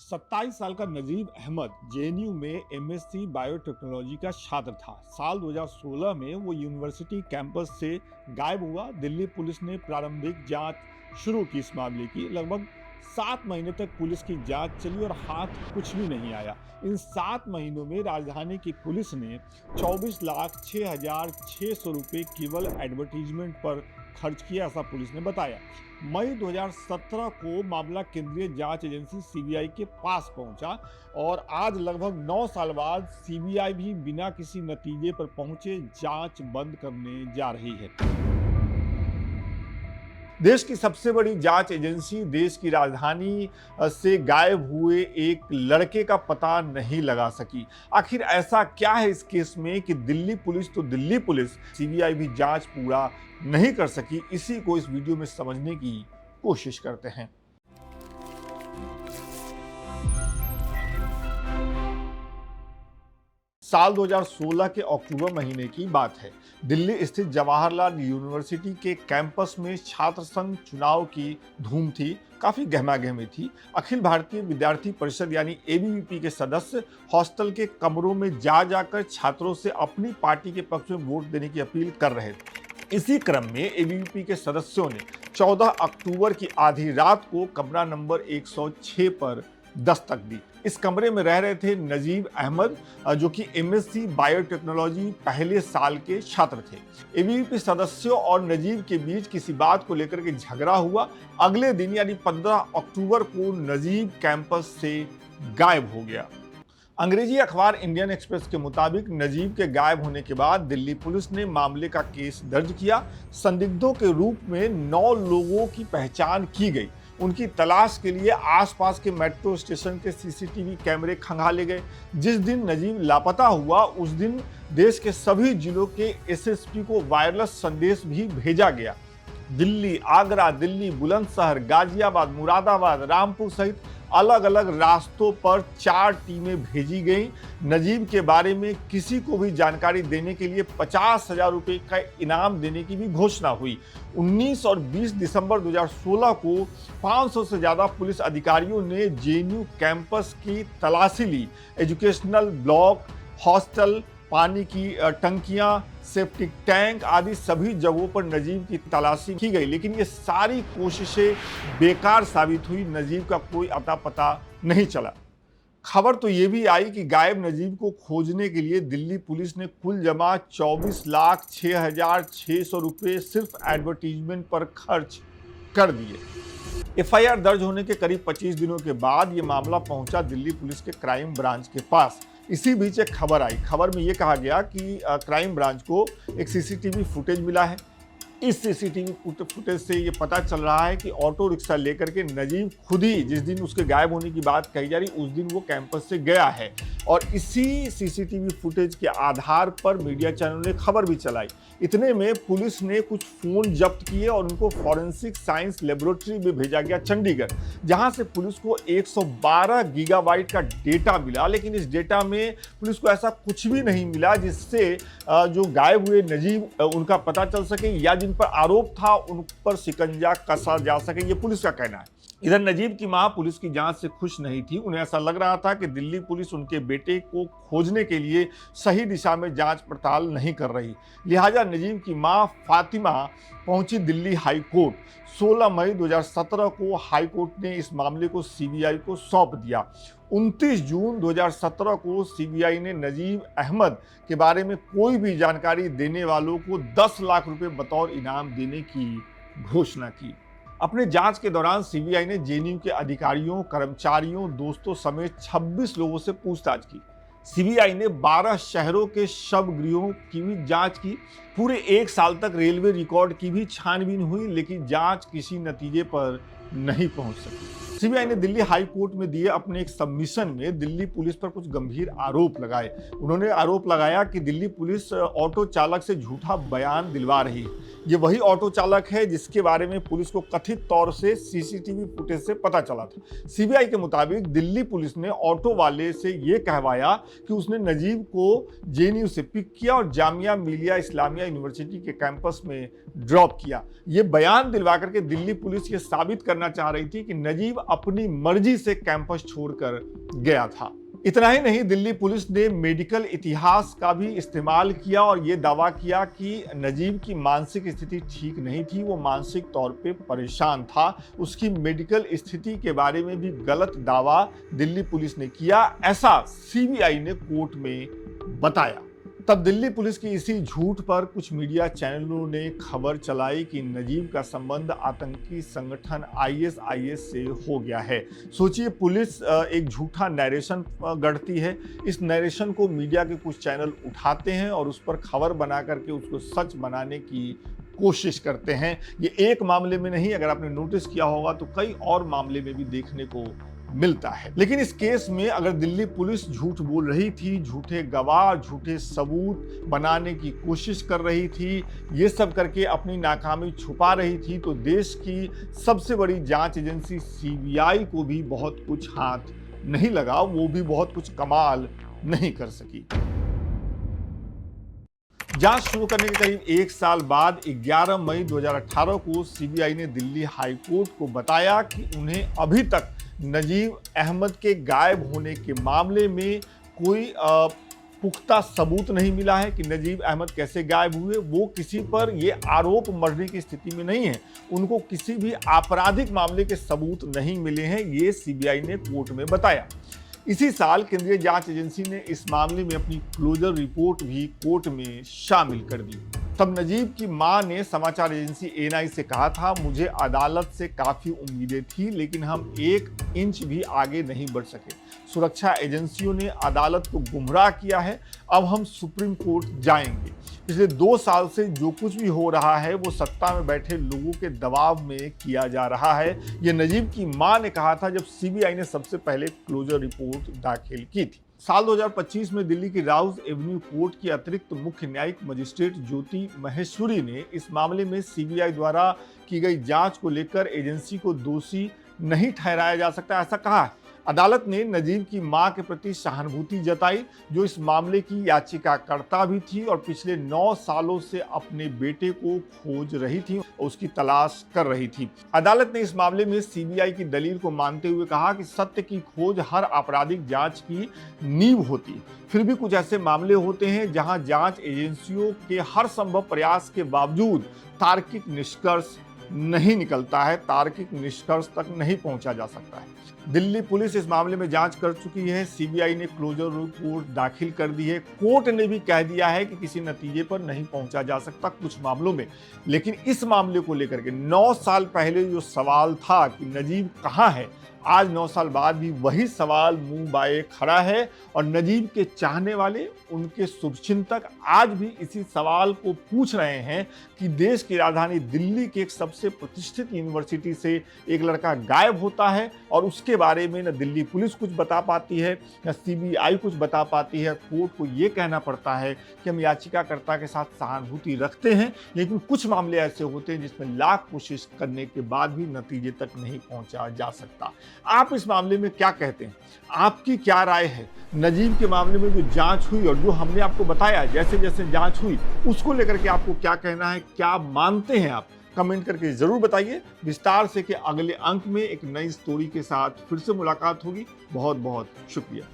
27 साल का नजीब अहमद जेएनयू में एमएससी बायोटेक्नोलॉजी का छात्र था। साल 2016 में वो यूनिवर्सिटी कैंपस से गायब हुआ। दिल्ली पुलिस ने प्रारंभिक जांच शुरू की इस मामले की। लगभग 7 महीने तक पुलिस की जांच चली और हाथ कुछ भी नहीं आया। इन 7 महीनों में राजधानी की पुलिस ने 24,06,600 रुपए केवल एडवर्टीजमेंट पर खर्च किया, ऐसा पुलिस ने बताया। मई 2017 को मामला केंद्रीय जांच एजेंसी सीबीआई के पास पहुंचा और आज लगभग 9 साल बाद सीबीआई भी बिना किसी नतीजे पर पहुंचे जांच बंद करने जा रही है। देश की सबसे बड़ी जांच एजेंसी देश की राजधानी से गायब हुए एक लड़के का पता नहीं लगा सकी। आखिर ऐसा क्या है इस केस में कि दिल्ली पुलिस तो दिल्ली पुलिस, सीबीआई भी जांच पूरा नहीं कर सकी? इसी को इस वीडियो में समझने की कोशिश करते हैं। साल 2016 के अक्टूबर महीने की बात है। दिल्ली स्थित जवाहरलाल यूनिवर्सिटी के कैंपस में छात्र संघ चुनाव की धूम थी। काफी गहमागहमी थी। अखिल भारतीय विद्यार्थी परिषद यानी एबीवीपी के सदस्य हॉस्टल के कमरों में जाकर छात्रों से अपनी पार्टी के पक्ष में वोट देने की अपील कर रहे थे। इसी क्रम में एबीवीपी के सदस्यों ने 14 अक्टूबर की आधी रात को कमरा नंबर 106 पर दस्तक दी। इस कमरे में रह रहे थे नजीब अहमद, जो कि एमएससी बायोटेक्नोलॉजी पहले साल के छात्र थे। एबीवीपी सदस्यों और नजीब के बीच किसी बात को लेकर के झगड़ा हुआ। अगले दिन यानी 15 अक्टूबर को नजीब कैंपस से गायब हो गया। अंग्रेजी अखबार इंडियन एक्सप्रेस के मुताबिक नजीब के गायब होने के बाद दिल्ली पुलिस ने मामले का केस दर्ज किया। संदिग्धों के रूप में 9 लोगों की पहचान की गई। उनकी तलाश के लिए आसपास के मेट्रो स्टेशन के सीसीटीवी कैमरे खंगाले गए। जिस दिन नजीब लापता हुआ उस दिन देश के सभी जिलों के एसएसपी को वायरलेस संदेश भी भेजा गया। दिल्ली, आगरा, दिल्ली, बुलंदशहर, गाजियाबाद, मुरादाबाद, रामपुर सहित अलग अलग रास्तों पर 4 टीमें भेजी गईं। नजीब के बारे में किसी को भी जानकारी देने के लिए 50,000 रुपये का इनाम देने की भी घोषणा हुई। 19 और 20 दिसंबर 2016 को 500 से ज़्यादा पुलिस अधिकारियों ने जेएनयू कैंपस की तलाशी ली। एजुकेशनल ब्लॉक, हॉस्टल, पानी की टंकियां, सेप्टिक टैंक आदि सभी जगहों पर नजीब की तलाशी की गई, लेकिन ये सारी कोशिशें बेकार साबित हुई। नजीब का कोई अता पता नहीं चला। खबर तो ये भी आई कि गायब नजीब को खोजने के लिए दिल्ली पुलिस ने कुल जमा 24,06,600 रुपये सिर्फ एडवर्टीजमेंट पर खर्च कर दिए। एफआईआर दर्ज होने के करीब 25 दिनों के बाद ये मामला पहुंचा दिल्ली पुलिस के क्राइम ब्रांच के पास। इसी बीच एक खबर आई। खबर में ये कहा गया कि क्राइम ब्रांच को एक सीसीटीवी फुटेज मिला है। इस सीसीटीवी फुटेज से ये पता चल रहा है कि ऑटो रिक्शा लेकर के नजीब खुद ही, जिस दिन उसके गायब होने की बात कही जा रही, उस दिन वो कैंपस से गया है। और इसी सीसीटीवी फुटेज के आधार पर मीडिया चैनल ने खबर भी चलाई। इतने में पुलिस ने कुछ फोन जब्त किए और उनको फॉरेंसिक साइंस लेबोरेटरी में भेजा गया चंडीगढ़, जहां से पुलिस को 112 गीगाबाइट का डेटा मिला। लेकिन इस डेटा में पुलिस को ऐसा कुछ भी नहीं मिला जिससे जो गायब हुए नजीब उनका पता चल सके या जिन पर आरोप था उन पर शिकंजा कसा जा सके, ये पुलिस का कहना है। इधर नजीब की मां पुलिस की जांच से खुश नहीं थी। उन्हें ऐसा लग रहा था कि दिल्ली पुलिस उनके बेटे को खोजने के लिए सही दिशा में जांच पड़ताल नहीं कर रही। लिहाजा नजीब की मां फातिमा पहुंची दिल्ली हाई कोर्ट। 16 मई 2017 को हाई कोर्ट ने इस मामले को सीबीआई को सौंप दिया। 29 जून 2017 को सीबीआई ने नजीब अहमद के बारे में कोई भी जानकारी देने वालों को 10 लाख रुपए बतौर इनाम देने की घोषणा की। अपने जांच के दौरान सीबीआई ने जेएनयू के अधिकारियों, कर्मचारियों, दोस्तों समेत 26 लोगों से पूछताछ की। सीबीआई ने 12 शहरों के शव गृहों की भी जांच की। पूरे 1 साल तक रेलवे रिकॉर्ड की भी छानबीन हुई, लेकिन जांच किसी नतीजे पर नहीं पहुंच सकी। सीबीआई ने दिल्ली हाई कोर्ट में दिए अपने एक सबमिशन में दिल्ली पुलिस पर कुछ गंभीर आरोप लगाए। उन्होंने आरोप लगाया कि दिल्ली पुलिस ऑटो चालक से झूठा बयान दिलवा रही है। ये वही ऑटो चालक है जिसके बारे में पुलिस को कथित तौर से सीसीटीवी फुटेज से पता चला था। सीबीआई के मुताबिक दिल्ली पुलिस ने ऑटो वाले से ये कहवाया कि उसने नजीब को जेएनयू से पिक किया और जामिया मिलिया इस्लामिया यूनिवर्सिटी के कैंपस में ड्रॉप किया। ये बयान दिलवा करके दिल्ली पुलिस ये साबित करना चाह रही थी कि नजीब अपनी मर्जी से कैंपस छोड़कर गया था। इतना ही नहीं, दिल्ली पुलिस ने मेडिकल इतिहास का भी इस्तेमाल किया और ये दावा किया कि नजीब की मानसिक स्थिति ठीक नहीं थी, वो मानसिक तौर पे परेशान था। उसकी मेडिकल स्थिति के बारे में भी गलत दावा दिल्ली पुलिस ने किया, ऐसा सीबीआई ने कोर्ट में बताया। तब दिल्ली पुलिस की इसी झूठ पर कुछ मीडिया चैनलों ने खबर चलाई कि नजीब का संबंध आतंकी संगठन आईएसआईएस से हो गया है। सोचिए, पुलिस एक झूठा नैरेशन गढ़ती है, इस नैरेशन को मीडिया के कुछ चैनल उठाते हैं और उस पर खबर बना करके उसको सच बनाने की कोशिश करते हैं। ये एक मामले में नहीं, अगर आपने नोटिस किया होगा तो कई और मामले में भी देखने को मिलता है। लेकिन इस केस में अगर दिल्ली पुलिस झूठ बोल रही थी, झूठे गवाह, झूठे सबूत बनाने की कोशिश कर रही थी, ये सब करके अपनी नाकामी छुपा रही थी, तो देश की सबसे बड़ी जांच एजेंसी सीबीआई को भी बहुत कुछ हाथ नहीं लगा, वो भी बहुत कुछ कमाल नहीं कर सकी। जांच शुरू करने के करीब एक साल बाद 11 मई 2018 को सीबीआई ने दिल्ली हाई कोर्ट को बताया कि उन्हें अभी तक नजीब अहमद के गायब होने के मामले में कोई पुख्ता सबूत नहीं मिला है कि नजीब अहमद कैसे गायब हुए। वो किसी पर ये आरोप मढ़ने की स्थिति में नहीं है, उनको किसी भी आपराधिक मामले के सबूत नहीं मिले हैं, ये सीबीआई ने कोर्ट में बताया। इसी साल केंद्रीय जांच एजेंसी ने इस मामले में अपनी क्लोजर रिपोर्ट भी कोर्ट में शामिल कर दी। तब नजीब की मां ने समाचार एजेंसी एएनआई से कहा था, मुझे अदालत से काफी उम्मीदें थी, लेकिन हम 1 इंच भी आगे नहीं बढ़ सके। सुरक्षा एजेंसियों ने अदालत को गुमराह किया है, अब हम सुप्रीम कोर्ट जाएंगे। पिछले 2 साल से जो कुछ भी हो रहा है वो सत्ता में बैठे लोगों के दबाव में किया जा रहा है, ये नजीब की मां ने कहा था जब सीबीआई ने सबसे पहले क्लोजर रिपोर्ट दाखिल की थी। साल 2025 में दिल्ली की राउज एवेन्यू कोर्ट की अतिरिक्त मुख्य न्यायिक मजिस्ट्रेट ज्योति महेश्वरी ने इस मामले में सीबीआई द्वारा की गई जांच को लेकर एजेंसी को दोषी नहीं ठहराया जा सकता, ऐसा कहा है। अदालत ने नजीब की मां के प्रति सहानुभूति जताई, जो इस मामले की याचिकाकर्ता भी थी और पिछले 9 सालों से अपने बेटे को खोज रही थी, उसकी तलाश कर रही थी। अदालत ने इस मामले में सीबीआई की दलील को मानते हुए कहा कि सत्य की खोज हर आपराधिक जांच की नींव होती है। फिर भी कुछ ऐसे मामले होते हैं जहां जांच एजेंसियों के हर संभव प्रयास के बावजूद तार्किक निष्कर्ष नहीं निकलता है, तार्किक निष्कर्ष तक नहीं पहुंचा जा सकता है। दिल्ली पुलिस इस मामले में जांच कर चुकी है, सीबीआई ने क्लोजर रिपोर्ट दाखिल कर दी है, कोर्ट ने भी कह दिया है कि किसी नतीजे पर नहीं पहुंचा जा सकता कुछ मामलों में। लेकिन इस मामले को लेकर के 9 साल पहले जो सवाल था कि नजीब कहां है, आज 9 साल बाद भी वही सवाल मुंह बाए खड़ा है और नजीब के चाहने वाले, उनके शुभचिंतक आज भी इसी सवाल को पूछ रहे हैं कि देश की राजधानी दिल्ली के एक सबसे प्रतिष्ठित यूनिवर्सिटी से एक लड़का गायब होता है और उसके बारे में न दिल्ली पुलिस कुछ बता पाती है, न सीबीआई कुछ बता पाती है। कोर्ट को ये कहना पड़ता है कि हम याचिकाकर्ता के साथ सहानुभूति रखते हैं, लेकिन कुछ मामले ऐसे होते हैं जिसमें लाख कोशिश करने के बाद भी नतीजे तक नहीं पहुंचा जा सकता। आप इस मामले में क्या कहते हैं? आपकी क्या राय है? नजीब के मामले में जो जांच हुई और जो हमने आपको बताया, जैसे जैसे जांच हुई, उसको लेकर के आपको क्या कहना है, क्या मानते हैं आप? कमेंट करके जरूर बताइए। विस्तार से के अगले अंक में एक नई स्टोरी के साथ फिर से मुलाकात होगी। बहुत बहुत शुक्रिया।